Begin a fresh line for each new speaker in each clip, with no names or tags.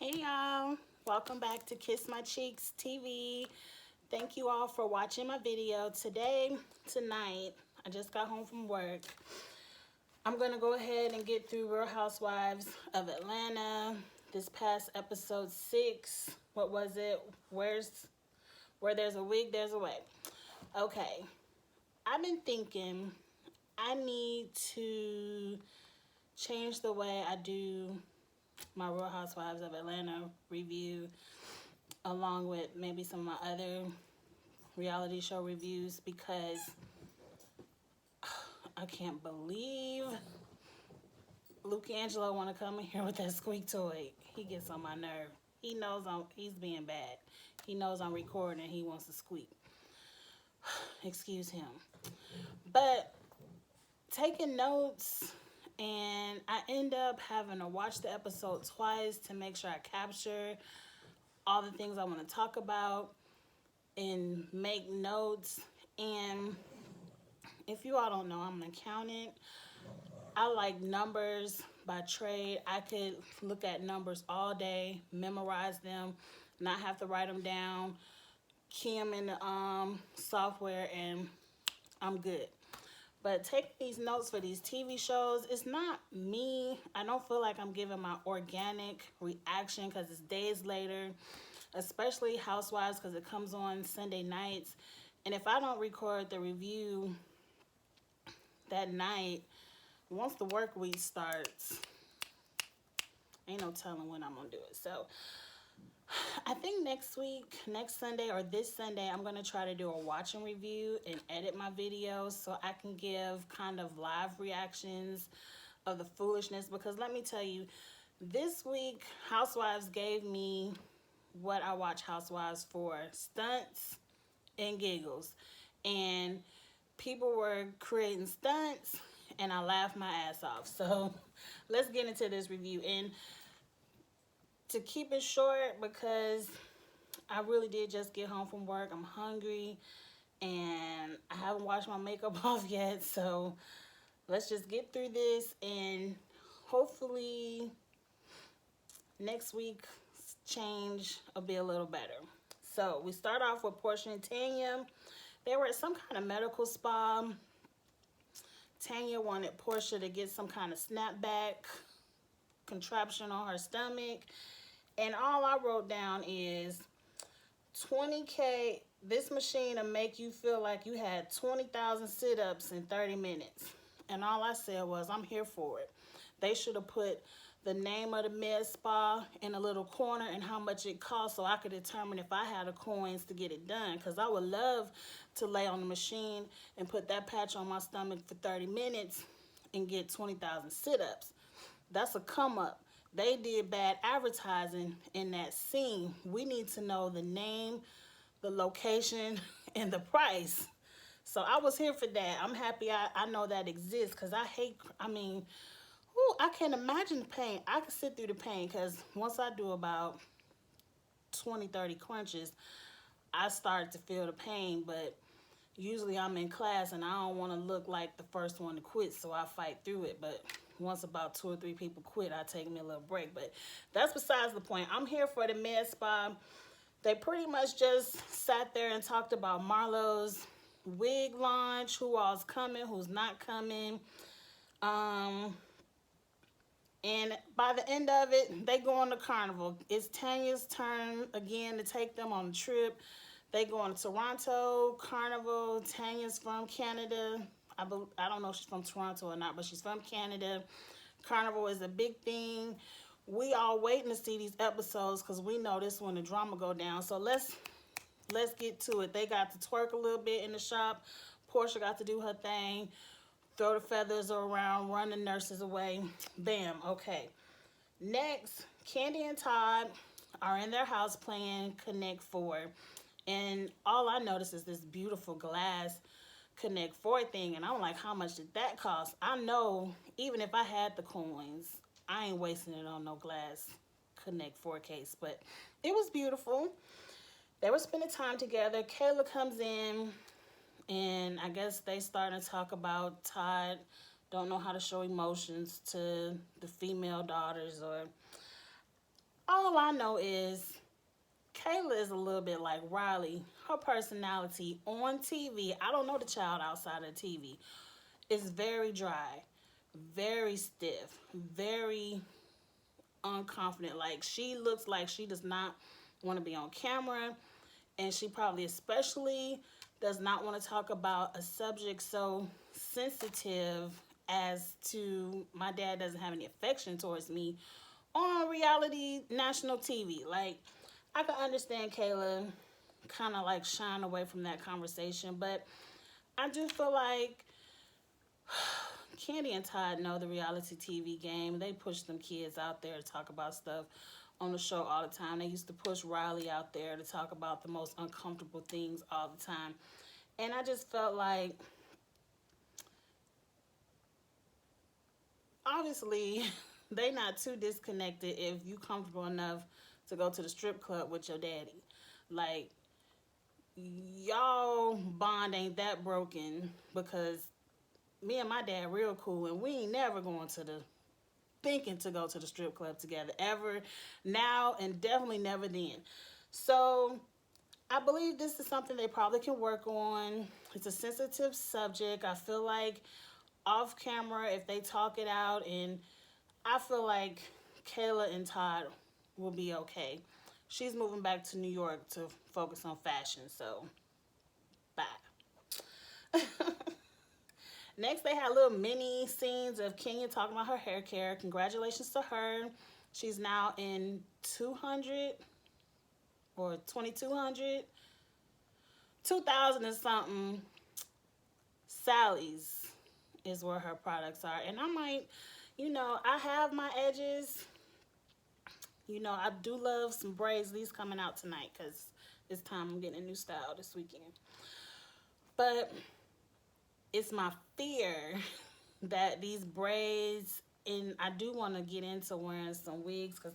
Hey y'all, welcome back to Kiss My Cheeks TV. Thank you all for watching my video. Tonight, I just got home from work. I'm gonna go ahead and get through Real Housewives of Atlanta. This past episode 6, what was it? Where there's a wig, there's a way. Okay, I've been thinking I need to change the way I do my Real Housewives of Atlanta review, along with maybe some of my other reality show reviews, because I can't believe Luke Angelo want to come in here with that squeak toy. He gets on my nerve. He knows he's being bad. He knows I'm recording and he wants to squeak. Excuse him. But taking notes, and I end up having to watch the episode twice to make sure I capture all the things I want to talk about and make notes. And if you all don't know, I'm an accountant. I like numbers by trade. I could look at numbers all day, memorize them, not have to write them down, key them in the software, and I'm good. But taking these notes for these TV shows, it's not me. I don't feel like I'm giving my organic reaction because it's days later, especially Housewives, because it comes on Sunday nights. And if I don't record the review that night, once the work week starts, ain't no telling when I'm going to do it. So I think next Sunday or this Sunday, I'm going to try to do a watch and review and edit my videos so I can give kind of live reactions of the foolishness. Because let me tell you, this week, Housewives gave me what I watch Housewives for: stunts and giggles. And people were creating stunts and I laughed my ass off. So let's get into this review. And to keep it short, because I really did just get home from work, I'm hungry and I haven't washed my makeup off yet. So let's just get through this, and hopefully next week's change will be a little better. So we start off with Portia and Tanya. They were at some kind of medical spa. Tanya wanted Portia to get some kind of snapback contraption on her stomach. And all I wrote down is 20K, this machine will make you feel like you had 20,000 sit-ups in 30 minutes. And all I said was, I'm here for it. They should have put the name of the med spa in a little corner and how much it cost, so I could determine if I had the coins to get it done. Because I would love to lay on the machine and put that patch on my stomach for 30 minutes and get 20,000 sit-ups. That's a come up. They did bad advertising in that scene. We need to know the name, the location, and the price. So I was here for that. I'm happy I know that exists, because I can't imagine the pain. I can sit through the pain, because once I do about 20, 30 crunches, I start to feel the pain. But usually I'm in class and I don't want to look like the first one to quit, so I fight through it. But once about 2 or 3 people quit, I take me a little break. But that's besides the point. I'm here for the med spa. They pretty much just sat there and talked about Marlo's wig launch, who all's coming, who's not coming. And by the end of it, they go on the carnival. It's Tanya's turn again to take them on a trip. They go on Toronto Carnival. Tanya's from Canada. I don't know if she's from Toronto or not, but she's from Canada. Carnival is a big thing. We all waiting to see these episodes because we know this when the drama go down. So let's get to it. They got to twerk a little bit in the shop. Portia got to do her thing, throw the feathers around, run the nurses away. Bam. Okay. Next, Candy and Todd are in their house playing Connect 4. And all I noticed is this beautiful glass Connect 4 thing. And I'm like, how much did that cost? I know even if I had the coins, I ain't wasting it on no glass Connect 4 case. But it was beautiful. They were spending time together. Kayla comes in, and I guess they starting to talk about Todd don't know how to show emotions to the female daughters, or All I know is Kayla is a little bit like Riley. Her personality on TV, I don't know the child outside of TV, is very dry, very stiff, very unconfident. Like, she looks like she does not want to be on camera, and she probably especially does not want to talk about a subject so sensitive as to my dad doesn't have any affection towards me on reality national TV. Like, I can understand Kayla kind of like shying away from that conversation, but I do feel like Candy and Todd know the reality TV game. They push them kids out there to talk about stuff on the show all the time. They used to push Riley out there to talk about the most uncomfortable things all the time. And I just felt like, obviously, they not too disconnected if you comfortable enough to go to the strip club with your daddy. Like, y'all bond ain't that broken, because me and my dad real cool, and we ain't never going to the thinking to go to the strip club together ever now, and definitely never then. So I believe this is something they probably can work on. It's a sensitive subject. I feel like off camera, if they talk it out, and I feel like Kayla and Todd will be okay. She's moving back to New York to focus on fashion, so bye. Next, they had little mini scenes of Kenya talking about her hair care. Congratulations to her. She's now in 200 or 2200, 2000 and something. Sally's is where her products are. And I might, I have my edges. I do love some braids. These coming out tonight because it's time I'm getting a new style this weekend. But it's my fear that these braids, and I do want to get into wearing some wigs, because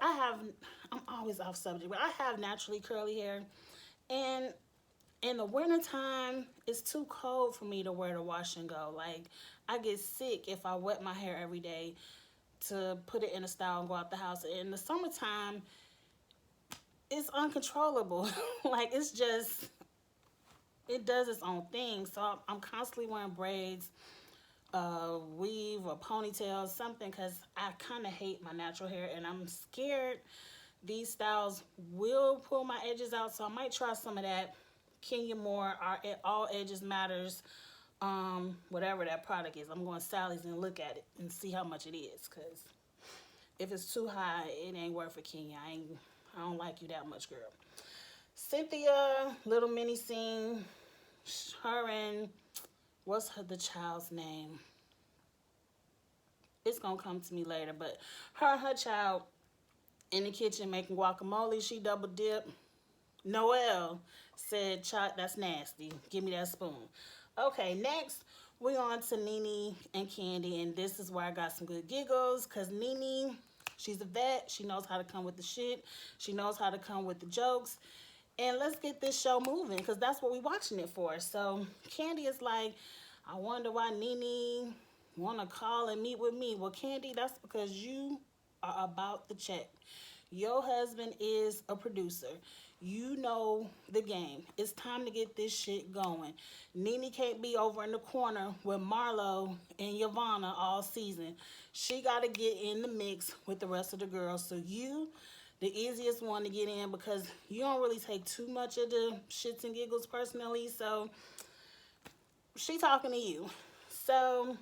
I'm always off subject, but I have naturally curly hair, and in the wintertime, it's too cold for me to wear the wash and go. Like, I get sick if I wet my hair every day to put it in a style and go out the house. In the summertime, it's uncontrollable. Like, it's just, it does its own thing. So I'm constantly wearing braids, weave, or ponytail, something, because I kind of hate my natural hair, and I'm scared these styles will pull my edges out. So I might try some of that Kenya Moore, All Edges Matters, whatever that product is. I'm going to Sally's and look at it and see how much it is, because if it's too high, it ain't worth it, Kenya. I don't like you that much, girl. Cynthia, little mini scene. Her and the child's name? It's gonna come to me later, but her and her child in the kitchen making guacamole. She double dip. Noelle said, "Child, that's nasty. Give me that spoon." Okay, next we on to Nene and Candy, and this is where I got some good giggles, because Nene, she's a vet. She knows how to come with the shit. She knows how to come with the jokes. And let's get this show moving, because that's what we're watching it for. So Candy is like, "I wonder why Nene want to call and meet with me." Well, Candy, that's because you are about the check. Your husband is a producer. You know the game. It's time to get this shit going. Nene can't be over in the corner with Marlo and Yavanna all season. She got to get in the mix with the rest of the girls. So you, the easiest one to get in, because you don't really take too much of the shits and giggles personally. So she talking to you. So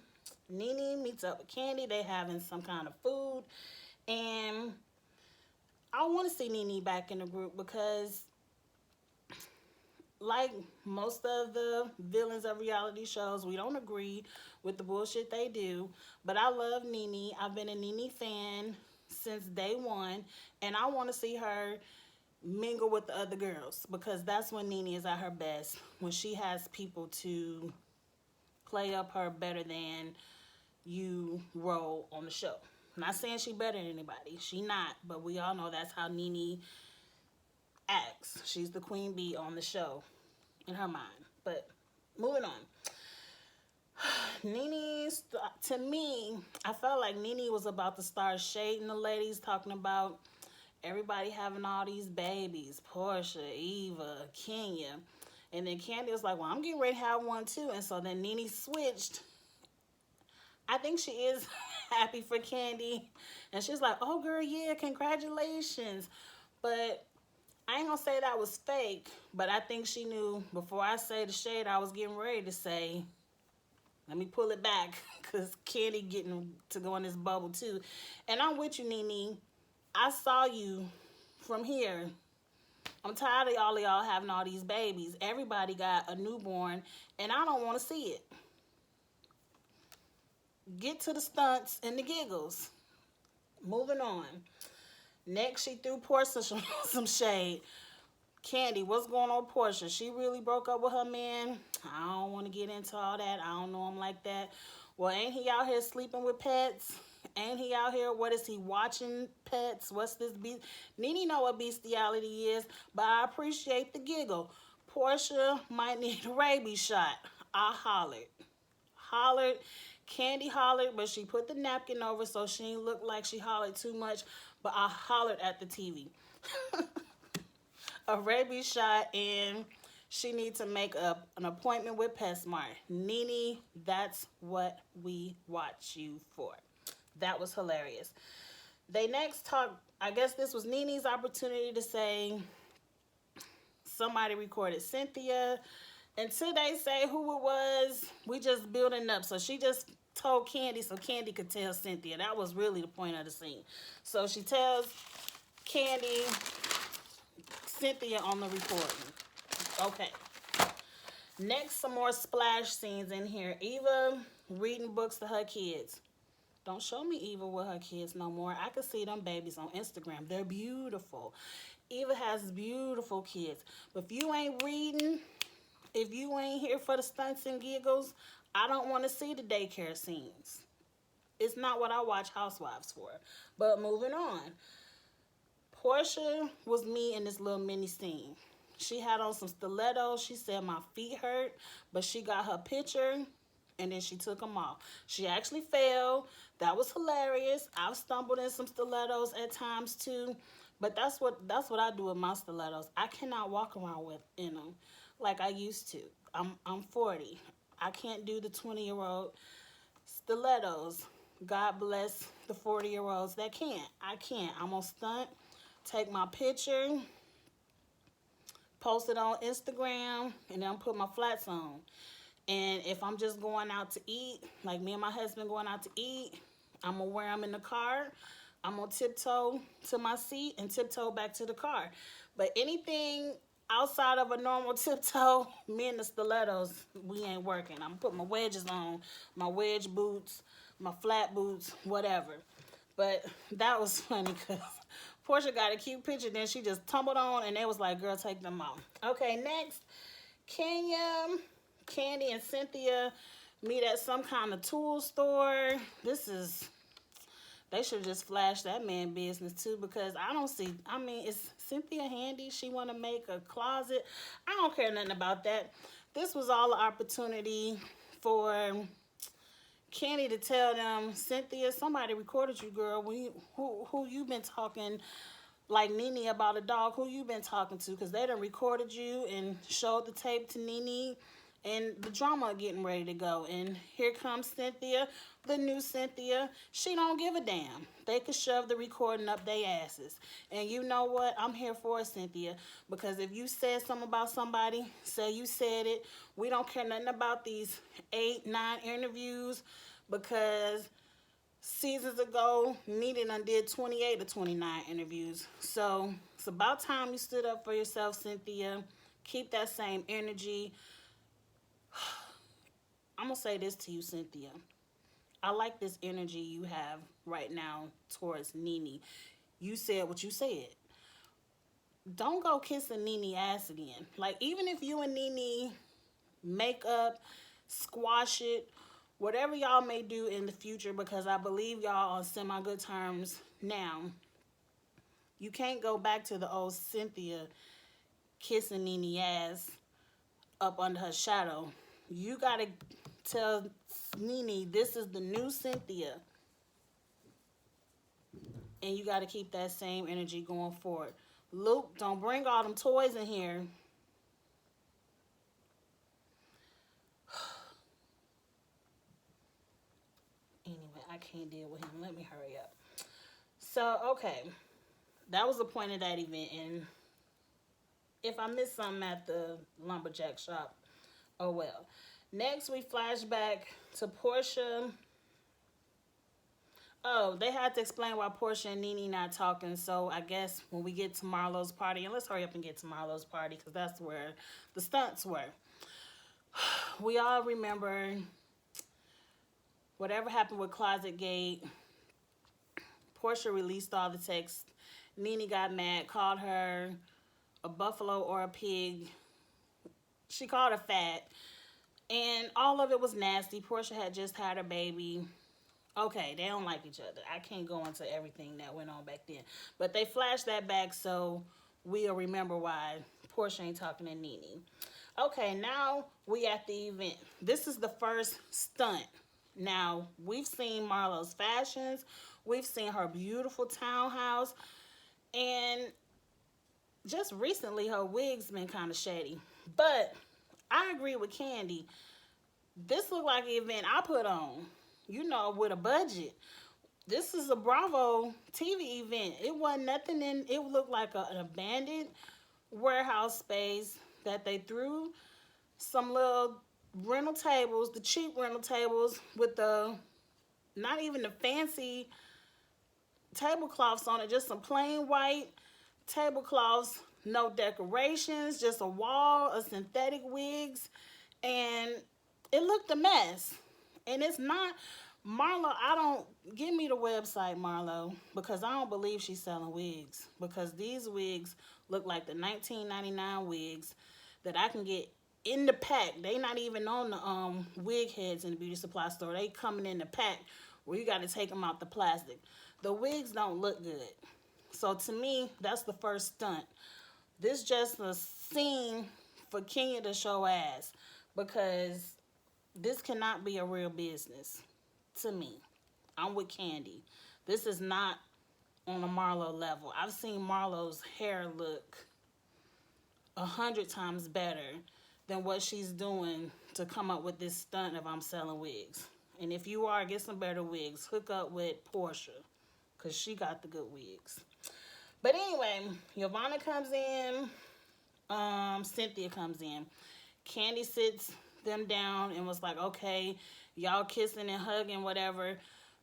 Nene meets up with Candy. They having some kind of food. And I want to see Nene back in the group, because like most of the villains of reality shows, we don't agree with the bullshit they do. But I love Nene. I've been a Nene fan since day one, and I want to see her mingle with the other girls, because that's when Nene is at her best, when she has people to play up her better than you role on the show. I'm not saying she better than anybody. She not, but we all know that's how Nene acts. She's the queen bee on the show in her mind. But moving on. Nene, to me, I felt like Nene was about to start shading the ladies, talking about Everybody having all these babies. Portia, Eva, Kenya. And then Candy was like, well, I'm getting ready to have one too. And so then Nene switched. I think she is happy for Candy. And she's like, oh, girl, yeah, congratulations. But I ain't going to say that was fake. But I think she knew before I say the shade I was getting ready to say, let me pull it back. Because Candy getting to go in this bubble too. And I'm with you, Nene. I saw you from here. I'm tired of y'all having all these babies. Everybody got a newborn, and I don't want to see it. Get to the stunts and the giggles. Moving on. Next, she threw Portia some shade. Candy, what's going on with Portia? She really broke up with her man? I don't want to get into all that. I don't know him like that. Well, ain't he out here sleeping with pets? Ain't he out here, what is he, watching pets? What's this beast? Nene know what bestiality is, but I appreciate the giggle. Portia might need a rabies shot. I hollered. Candy hollered, but she put the napkin over so she didn't look like she hollered too much, but I hollered at the TV. A rabies shot, and she needs to make an appointment with PetSmart. Nene, that's what we watch you for. That was hilarious. They next talked, I guess this was Nene's opportunity to say somebody recorded Cynthia. Until they say who it was, we just building up. So she just told Candy so Candy could tell Cynthia. That was really the point of the scene. So she tells Candy, Cynthia on the recording. Okay. Next, some more splash scenes in here. Eva reading books to her kids. Don't show me Eva with her kids no more. I can see them babies on Instagram. They're beautiful. Eva has beautiful kids. But if you ain't reading, if you ain't here for the stunts and giggles, I don't want to see the daycare scenes. It's not what I watch Housewives for. But moving on. Portia was me in this little mini scene. She had on some stilettos. She said my feet hurt, but she got her picture and then she took them off. She actually fell. That was hilarious. I've stumbled in some stilettos at times too, but that's what I do with my stilettos. I cannot walk around with in them like I used to. I'm 40. I can't do the 20-year-old stilettos. God bless the 40-year-olds that can't. I can't. I'm gonna stunt, take my picture, post it on Instagram, and then put my flats on. And if I'm just going out to eat, like me and my husband going out to eat, I'm going to wear them in the car. I'm going to tiptoe to my seat and tiptoe back to the car. But anything outside of a normal tiptoe, me and the stilettos, we ain't working. I'm going to put my wedges on, my wedge boots, my flat boots, whatever. But that was funny because Portia got a cute picture. Then she just tumbled on and they was like, girl, take them off. Okay, next, Kenya, Candy, and Cynthia meet at some kind of tool store. They should just flash that man business too, because I don't see, I mean, is Cynthia handy? She want to make a closet? I don't care nothing about that. This was all an opportunity for Candy to tell them, Cynthia, somebody recorded you, girl. Who you been talking like Nene about a dog? Who you been talking to? Because they done recorded you and showed the tape to Nene. And the drama getting ready to go. And here comes Cynthia, the new Cynthia. She don't give a damn. They could shove the recording up their asses. And you know what? I'm here for it, Cynthia. Because if you said something about somebody, say you said it. We don't care nothing about these 8, 9 interviews. Because seasons ago, Nene done did 28 or 29 interviews. So it's about time you stood up for yourself, Cynthia. Keep that same energy. I'm going to say this to you, Cynthia. I like this energy you have right now towards Nene. You said what you said. Don't go kissing Nene ass again. Like, even if you and Nene make up, squash it, whatever y'all may do in the future, because I believe y'all on semi-good terms now, you can't go back to the old Cynthia kissing Nene ass up under her shadow. You got to tell Nene, this is the new Cynthia. And you got to keep that same energy going forward. Luke, don't bring all them toys in here. Anyway, I can't deal with him. Let me hurry up. So, okay. That was the point of that event. And if I missed something at the lumberjack shop, oh well. Next, we flash back to Portia. Oh, they had to explain why Portia and Nene not talking. So I guess when we get to Marlo's party, and let's hurry up and get to Marlo's party because that's where the stunts were. We all remember whatever happened with Closet Gate. Portia released all the texts. Nene got mad, called her a buffalo or a pig. She called her fat. And all of it was nasty. Portia had just had her baby. Okay, they don't like each other. I can't go into everything that went on back then. But they flashed that back so we'll remember why Portia ain't talking to Nene. Okay, now we at the event. This is the first stunt. Now, we've seen Marlo's fashions. We've seen her beautiful townhouse. And just recently, her wig's been kind of shady. But I agree with Candy. This looked like an event I put on, you know, with a budget. This is a Bravo TV event. It wasn't nothing in, it looked like an abandoned warehouse space that they threw some little rental tables, the cheap rental tables with the, not even the fancy tablecloths on it, just some plain white tablecloths, no decorations, just a wall of synthetic wigs, and it looked a mess. And it's not, Marlo, I don't, give me the website, Marlo, because I don't believe she's selling wigs, because these wigs look like the 1999 wigs that I can get in the pack. They not even on the wig heads in the beauty supply store. They coming in the pack where you got to take them out the plastic. The wigs don't look good. So to me, that's the first stunt. This just a scene for Kenya to show ass, because this cannot be a real business to me. I'm with Candy. This is not on a Marlo level. I've seen Marlo's hair look 100 times better than what she's doing to come up with this stunt of I'm selling wigs. And if you are, get some better wigs. Hook up with Portia, because she got the good wigs. But anyway, Yvonne comes in. Cynthia comes in. Candy sits them down and was like, okay, y'all kissing and hugging, whatever.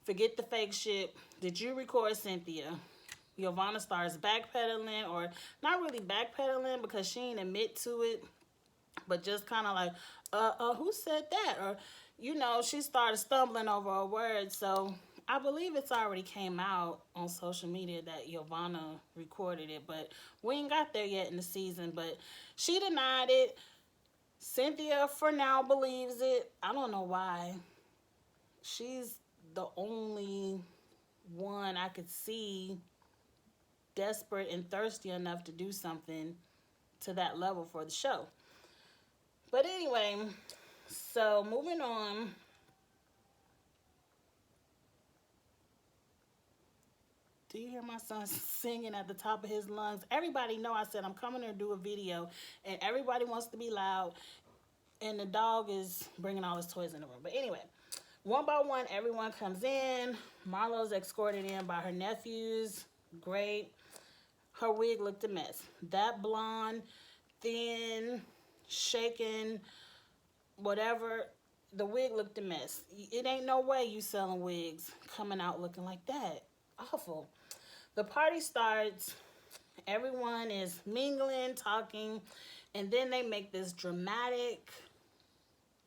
Forget the fake shit. Did you record Cynthia? Yvonne starts backpedaling, or not really backpedaling because she ain't admit to it, but just kind of like, who said that? Or, you know, she started stumbling over a word. So I believe it's already came out on social media that Yvonne recorded it, but we ain't got there yet in the season. But she denied it. Cynthia, for now, believes it. I don't know why. She's the only one I could see desperate and thirsty enough to do something to that level for the show. But anyway, so moving on. Do you hear my son singing at the top of his lungs? Everybody know I said I'm coming to do a video, and everybody wants to be loud, and the dog is bringing all his toys in the room. But anyway, one by one, everyone comes in. Marlo's escorted in by her nephews. Great. Her wig looked a mess. That blonde, thin, shaken, whatever, the wig looked a mess. It ain't no way you selling wigs coming out looking like that. Awful. The party starts. Everyone is mingling, talking, and then they make this dramatic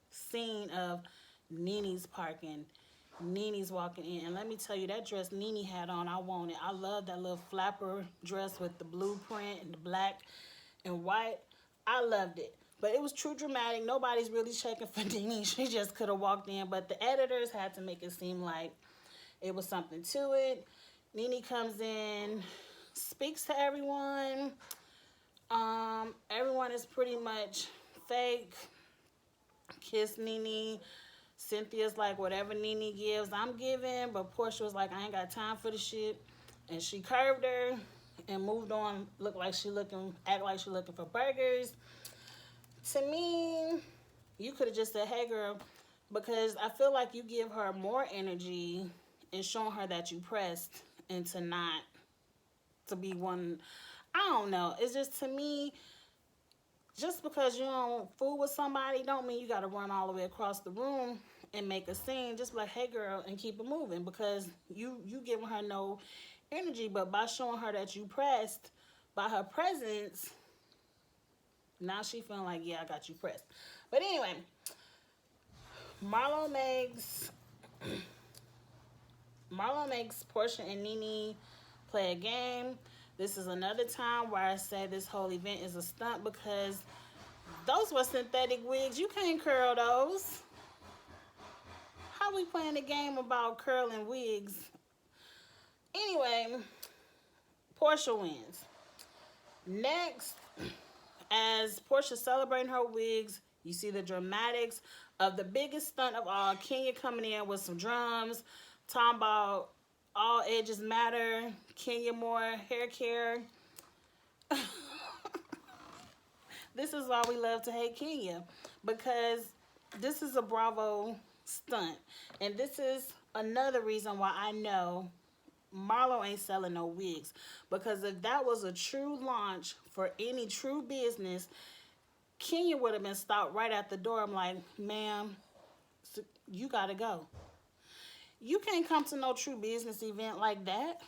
scene of Nene's parking. Nene's walking in, and let me tell you, that dress Nene had on, I want it. I love that little flapper dress with the blue print and the black and white. I loved it. But it was true dramatic. Nobody's really checking for Nene. She just could have walked in, but the editors had to make it seem like it was something to it. Nene comes in, speaks to everyone. Everyone is pretty much fake. Kiss Nene. Cynthia's like, whatever Nene gives, I'm giving. But Portia was like, I ain't got time for the shit. And she curved her and moved on. Act like she looking for burgers. To me, you could have just said, "Hey, girl," because I feel like you give her more energy in showing her that you pressed and to not to be one. I don't know. It's just, to me, just because you don't fool with somebody don't mean you got to run all the way across the room and make a scene. Just be like, "Hey, girl," and keep it moving, because you giving her no energy. But by showing her that you pressed by her presence, now she feeling like, yeah, I got you pressed. But anyway, Marlo makes Portia and Nene play a game. This is another time where I say this whole event is a stunt, because those were synthetic wigs. You can't curl those. How we playing a game about curling wigs? Anyway, Portia wins. Next, as Portia's celebrating her wigs, you see the dramatics of the biggest stunt of all. Kenya coming in with some drums, talking about all edges matter, Kenya more hair care. This is why we love to hate Kenya, because this is a Bravo stunt. And this is another reason why I know Marlo ain't selling no wigs. Because if that was a true launch for any true business, Kenya would have been stopped right at the door. I'm like, "Ma'am, you gotta go. You can't come to no true business event like that."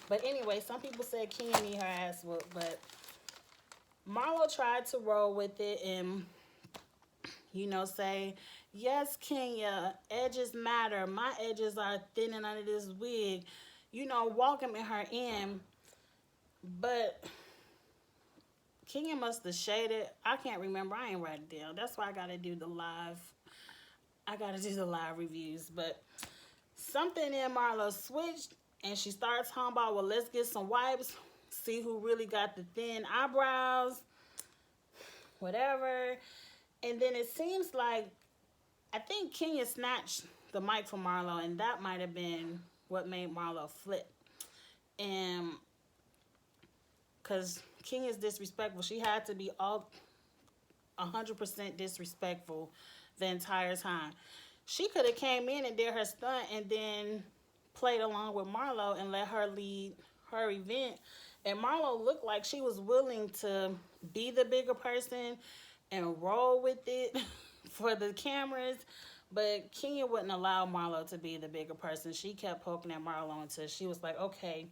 But anyway, some people said Kenya need her ass whooped, but Marlo tried to roll with it and, say, "Yes, Kenya, edges matter. My edges are thinning under this wig." Welcoming her in. But Kenya must have shaded. I can't remember. I ain't write it down. That's why I gotta do the live. I gotta do the live reviews. But something in Marlo switched, and she starts talking about, "Well, let's get some wipes. See who really got the thin eyebrows." Whatever. And then it seems like, I think Kenya snatched the mic from Marlo, and that might have been what made Marlo flip. And because Kenya's disrespectful, she had to be all 100% disrespectful the entire time. She could have came in and did her stunt and then played along with Marlo and let her lead her event. And Marlo looked like she was willing to be the bigger person and roll with it for the cameras. But Kenya wouldn't allow Marlo to be the bigger person. She kept poking at Marlo until she was like, "Okay,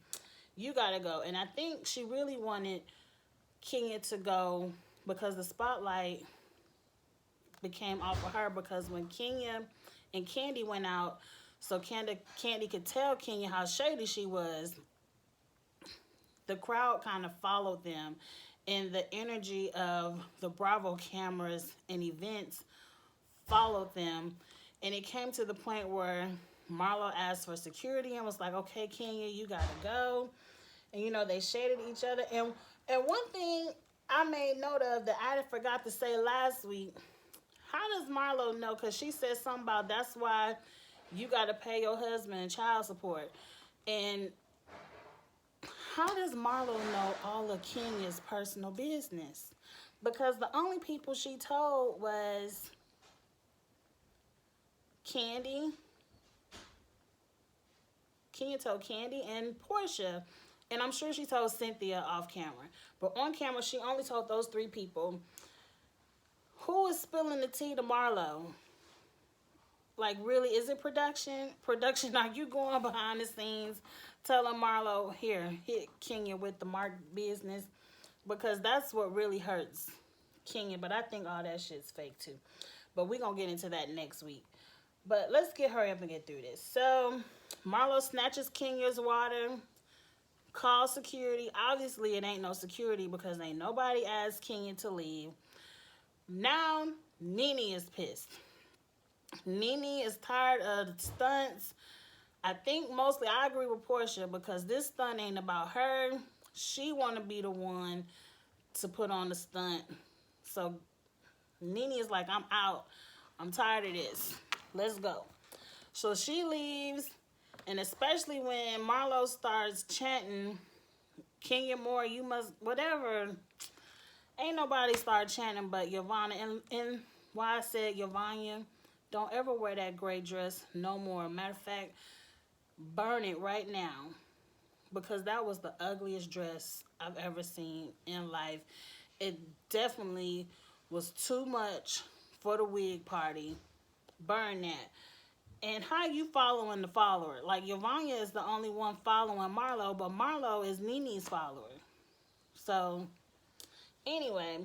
you gotta go." And I think she really wanted Kenya to go because the spotlight became off of her, because when Kenya and Candy went out, so Candy could tell Kenya how shady she was, the crowd kind of followed them, and the energy of the Bravo cameras and events followed them. And it came to the point where Marlo asked for security and was like, "Okay, Kenya, you gotta go." And they shaded each other. And one thing I made note of that I forgot to say last week, how does Marlo know? Because she said something about, that's why you gotta pay your husband child support. And how does Marlo know all of Kenya's personal business? Because the only people she told was Candy. Kenya told Candy and Portia. And I'm sure she told Cynthia off camera. But on camera, she only told those three people. Who is spilling the tea to Marlo? Like, really, is it production? Production, are you going behind the scenes telling Marlo, "Here, hit Kenya with the mark business"? Because that's what really hurts Kenya. But I think all that shit's fake too. But we're going to get into that next week. But let's hurry up and get through this. So Marlo snatches Kenya's water, calls security. Obviously, it ain't no security because ain't nobody asked Kenya to leave. Now, Nene is pissed. Nene is tired of the stunts. I think mostly I agree with Portia, because this stunt ain't about her. She want to be the one to put on the stunt. So Nene is like, "I'm out. I'm tired of this. Let's go." So she leaves, and And especially when Marlo starts chanting, Kenya Moore, you must, whatever. Ain't nobody start chanting but Yvonne. And why I said Yvonne, don't ever wear that gray dress no more. Matter of fact, burn it right now. Because that was the ugliest dress I've ever seen in life. It definitely was too much for the wig party. Burn that. And how you following the follower? Like, Yvonne is the only one following Marlo, but Marlo is Nene's follower. So, anyway,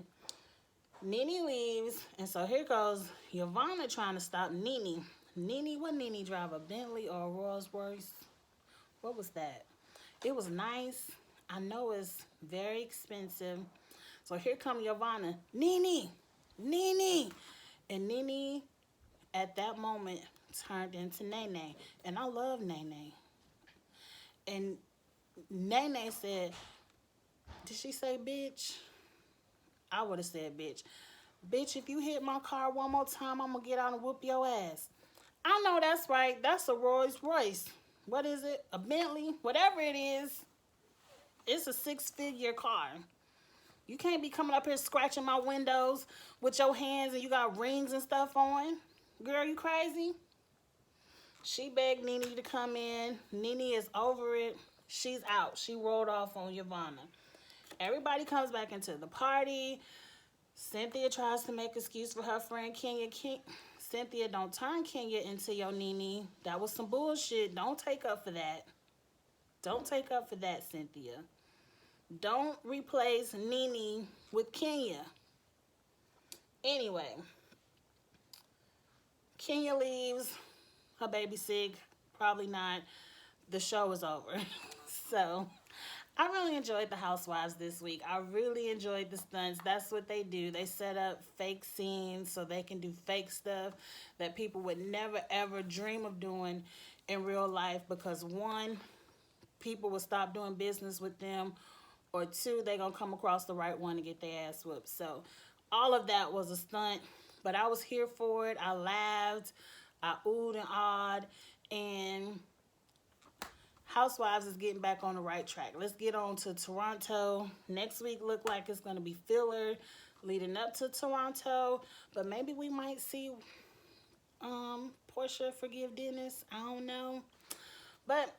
Nene leaves, and so here goes Yvonne trying to stop Nene. What Nene drive, a Bentley or a Rolls Royce? What was that? It was nice. I know it's very expensive. So here come Yvonne. Nene! And Nene, at that moment, turned into Nene. And I love Nene. And Nene said, did she say bitch? I would have said bitch. Bitch, if you hit my car one more time, I'm going to get out and whoop your ass. I know that's right. That's a Rolls Royce. What is it? A Bentley? Whatever it is. It's a 6-figure car. You can't be coming up here scratching my windows with your hands and you got rings and stuff on. Girl, you crazy? She begged Nene to come in. Nene is over it. She's out. She rolled off on Yvonne. Everybody comes back into the party. Cynthia tries to make excuse for her friend Kenya. Cynthia, don't turn Kenya into your Nene. That was some bullshit. Don't take up for that. Don't take up for that, Cynthia. Don't replace Nene with Kenya. Anyway, Kenya leaves. Her baby sick. Probably not. The show is over. So, I really enjoyed the Housewives this week. I really enjoyed the stunts. That's what they do. They set up fake scenes so they can do fake stuff that people would never ever dream of doing in real life because one, people will stop doing business with them, or two, they're going to come across the right one and get their ass whooped. So all of that was a stunt, but I was here for it. I laughed, I oohed and awed, and Housewives is getting back on the right track. Let's get on to Toronto. Next week look like it's going to be filler leading up to Toronto, but maybe we might see Portia forgive Dennis. I don't know. But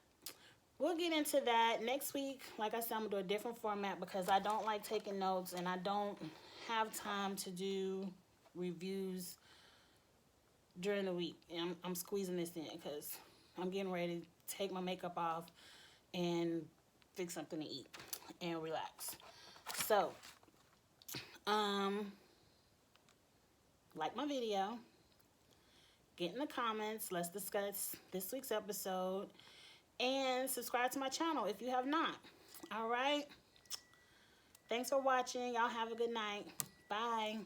we'll get into that next week. Like I said, I'm going to do a different format because I don't like taking notes and I don't have time to do reviews during the week. And I'm squeezing this in because I'm getting ready to take my makeup off and fix something to eat and relax. So, like my video, get in the comments, let's discuss this week's episode, and subscribe to my channel if you have not. All right? Thanks for watching. Y'all have a good night. Bye.